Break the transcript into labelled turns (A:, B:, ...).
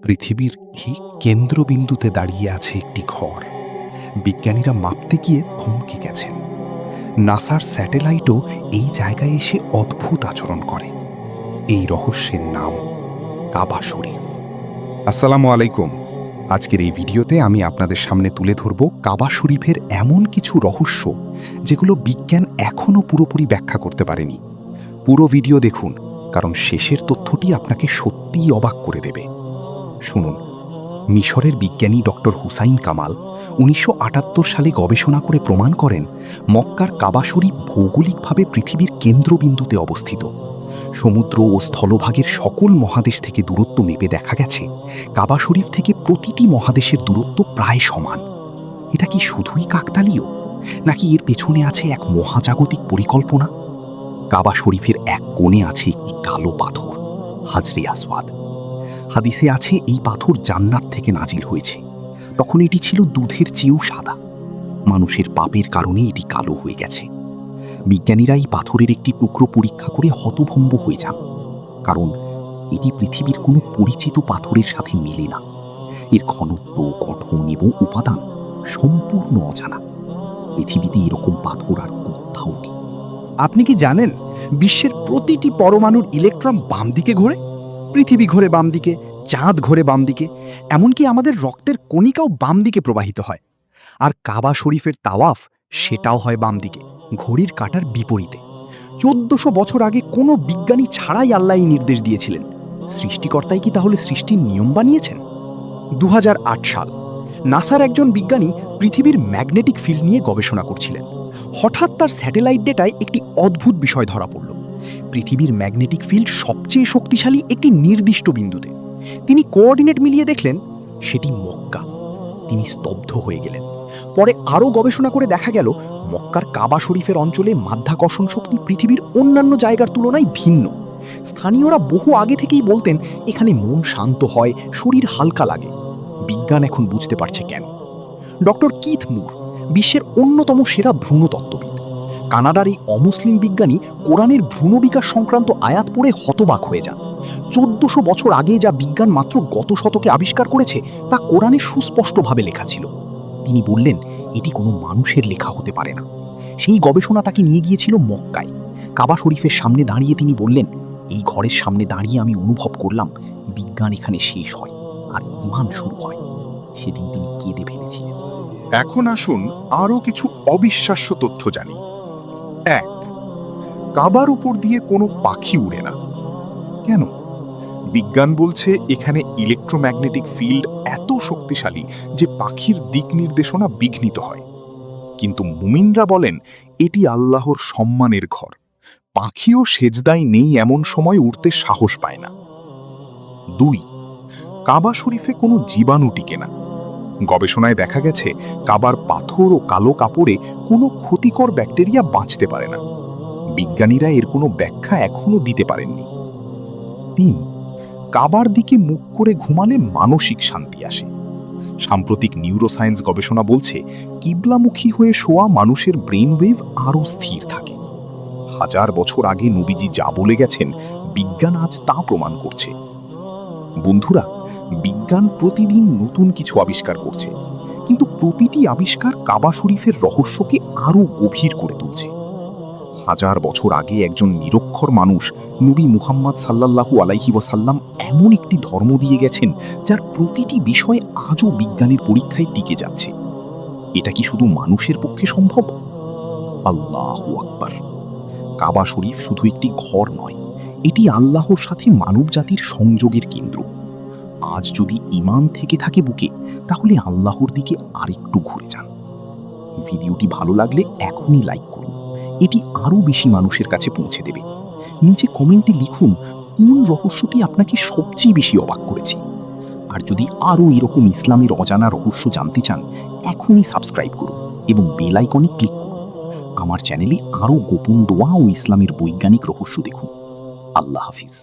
A: পৃথিবীর ঠিক কেন্দ্রবিন্দুতে দাঁড়িয়ে আছে একটি ঘর। বিজ্ঞানীরা মাপতে গিয়ে থমকে গেছেন। নাসার স্যাটেলাইটও এই জায়গায় এসে অদ্ভুত আচরণ করে। এই রহস্যের নাম কাবা শরীফ। আসসালামু আলাইকুম। আজকের এই ভিডিওতে আমি আপনাদের সামনে তুলে ধরব কাবা শরীফের এমন কিছু রহস্য যেগুলো বিজ্ঞান এখনও পুরোপুরি ব্যাখ্যা করতে পারেনি। পুরো ভিডিও দেখুন, কারণ শেষের তথ্যটি আপনাকে সত্যিই অবাক করে দেবে। শুনুন, মিশরের বিজ্ঞানী ডক্টর হুসাইন কামাল ১৯৭৮ সালে গবেষণা করে প্রমাণ করেন মক্কার কাবা শরীফ ভৌগোলিকভাবে পৃথিবীর কেন্দ্রবিন্দুতে অবস্থিত। সমুদ্র ও স্থলভাগের সকল মহাদেশ থেকে দূরত্ব মেপে দেখা গেছে কাবা শরীফ থেকে প্রতিটি মহাদেশের দূরত্ব প্রায় সমান। এটা কি শুধুই কাকতালীয়, নাকি এর পেছনে আছে এক মহাজাগতিক পরিকল্পনা? কাবা শরীফের এক কোণে আছে একটি কালো পাথর, হাজরে আসওয়াদ। হাদিসে আছে এই পাথর জান্নাত থেকে নাজিল হয়েছে। তখন এটি ছিল দুধের চেয়েও সাদা। মানুষের পাপের কারণে এটি কালো হয়ে গেছে। বিজ্ঞানীরা এই পাথরের একটি টুকরো পরীক্ষা করে হতভম্ব হয়ে যান, কারণ এটি পৃথিবীর কোনো পরিচিত পাথরের সাথে মেলে না। এর ঘনত্ব, গঠন এবং উপাদান সম্পূর্ণ অজানা। পৃথিবীতে এরকম পাথর আর কোথাও নেই।
B: আপনি কি জানেন, বিশ্বের প্রতিটি পরমাণুর ইলেকট্রন বাম দিকে ঘোরে? পৃথিবী ঘোরে বাম দিকে, চাঁদ ঘোরে বাম দিকে, এমনকি আমাদের রক্তের কণিকাও বাম দিকে প্রবাহিত হয়। আর কাবা শরীফের তাওয়াফ, সেটাও হয় বাম দিকে, ঘড়ির কাঁটার বিপরীতে। ১৪০০ বছর আগে কোনো বিজ্ঞানী ছাড়াই আল্লাহ এই নির্দেশ দিয়েছিলেন। সৃষ্টিকর্তাই কি তাহলে সৃষ্টির নিয়ম বানিয়েছেন? ২০০৮ সাল, নাসার একজন বিজ্ঞানী পৃথিবীর ম্যাগনেটিক ফিল্ড নিয়ে গবেষণা করছিলেন। হঠাৎ তার স্যাটেলাইট ডেটায় একটি অদ্ভুত বিষয় ধরা পড়ল। পৃথিবীর ম্যাগনেটিক ফিল্ড সবচেয়ে শক্তিশালী একটি নির্দিষ্ট বিন্দুতে। তিনি কোঅর্ডিনেট মিলিয়ে দেখলেন সেটি মক্কা। তিনি স্তব্ধ হয়ে গেলেন। পরে আরও গবেষণা করে দেখা গেল মক্কার কাবা শরীফের অঞ্চলে মাধ্যাকর্ষণ শক্তি পৃথিবীর অন্যান্য জায়গার তুলনায় ভিন্ন। স্থানীয়রা বহু আগে থেকেই বলতেন এখানে মন শান্ত হয়, শরীর হালকা লাগে। বিজ্ঞান এখন বুঝতে পারছে কেন। ডক্টর কিথ মুর, বিশ্বের অন্যতম সেরা ভ্রূণতত্ত্ববিদ, কানাডার এই অমুসলিম বিজ্ঞানী কোরআনের ভ্রূণ বিকাশ সংক্রান্ত আয়াত পড়ে হতবাক হয়ে যান। ১৪০০ বছর আগে যা বিজ্ঞান মাত্র গত শতকে আবিষ্কার করেছে তা কোরআনে সুস্পষ্টভাবে লেখা ছিল। তিনি বললেন এটি কোনো মানুষের লেখা হতে পারে না। সেই গবেষণা তাকে নিয়ে গিয়েছিল মক্কায়। কাবা শরীফের সামনে দাঁড়িয়ে তিনি বললেন, এই ঘরের সামনে দাঁড়িয়ে আমি অনুভব করলাম বিজ্ঞান এখানে শেষ হয় আর ঈমান শুরু হয়। সেদিন তিনি কেঁদে ফেলেছিলেন।
A: এখন আসুন আরও কিছু অবিশ্বাস্য তথ্য জানি। ১. কাবার উপর দিয়ে কোনো পাখি উড়ে না। কেন? বিজ্ঞান বলছে এখানে ইলেকট্রোম্যাগনেটিক ফিল্ড এত শক্তিশালী যে পাখির দিক নির্দেশনা বিঘ্নিত হয়। কিন্তু মুমিনরা বলেন এটি আল্লাহর সম্মানের ঘর। পাখিও সেজদায় নেই এমন সময় উড়তে সাহস পায় না। ২. কাবা শরীফে কোনো জীবাণু টিকে না। গবেষণায় দেখা গেছে কাবার পাথর ও কালো কাপড়ে কোনো ক্ষতিকর ব্যাকটেরিয়া বাঁচতে পারে না। বিজ্ঞানীরা এর কোনো ব্যাখ্যা এখনো দিতে পারেননি। ৩. কাবার দিকে মুখ করে ঘুমালে মানসিক শান্তি আসে। সাম্প্রতিক নিউরোসায়েন্স গবেষণা বলছে কিবলামুখী হয়ে শোয়া মানুষের ব্রেন ওয়েভ আরও স্থির থাকে। ১০০০ বছর আগে নবীজি যা বলে গেছেন, বিজ্ঞান আজ তা প্রমাণ করছে। বন্ধুরা, বিজ্ঞান প্রতিদিন নতুন কিছু আবিষ্কার করছে, কিন্তু প্রতিটি আবিষ্কার কাবা শরীফের রহস্যকে আরও গভীর করে তুলছে। ১০০০ বছর আগে একজন নিরক্ষর মানুষ নবী মুহাম্মদ সাল্লাল্লাহু আলাইহি ওয়াসাল্লাম এমন একটি ধর্ম দিয়ে গেছেন যার প্রতিটি বিষয় আজও বিজ্ঞানের পরীক্ষায় টিকে যাচ্ছে। এটা কি শুধু মানুষের পক্ষে সম্ভব? আল্লাহু আকবার! কাবা শরীফ শুধু একটি ঘর নয়, এটি আল্লাহর সাথে মানবজাতির সংযোগের কেন্দ্র। আজ যদি ঈমান থেকে থাকে বুকে, তাহলে আল্লাহর দিকে আরেকটু ঘুরে যান। ভিডিওটি ভালো লাগলে এখনই লাইক করুন, এটি আরও বেশি মানুষের কাছে পৌঁছে দেবে। নিচে কমেন্টে লিখুন কোন রহস্যটি আপনাকে সবচেয়ে বেশি অবাক করেছে। আর যদি আরও এরকম ইসলামের অজানা রহস্য জানতে চান, এখনই সাবস্ক্রাইব করুন এবং বেল আইকনে ক্লিক করুন। আমার চ্যানেলে আরও গোপন দোয়া ও ইসলামের বৈজ্ঞানিক রহস্য দেখুন। আল্লাহ হাফিজ।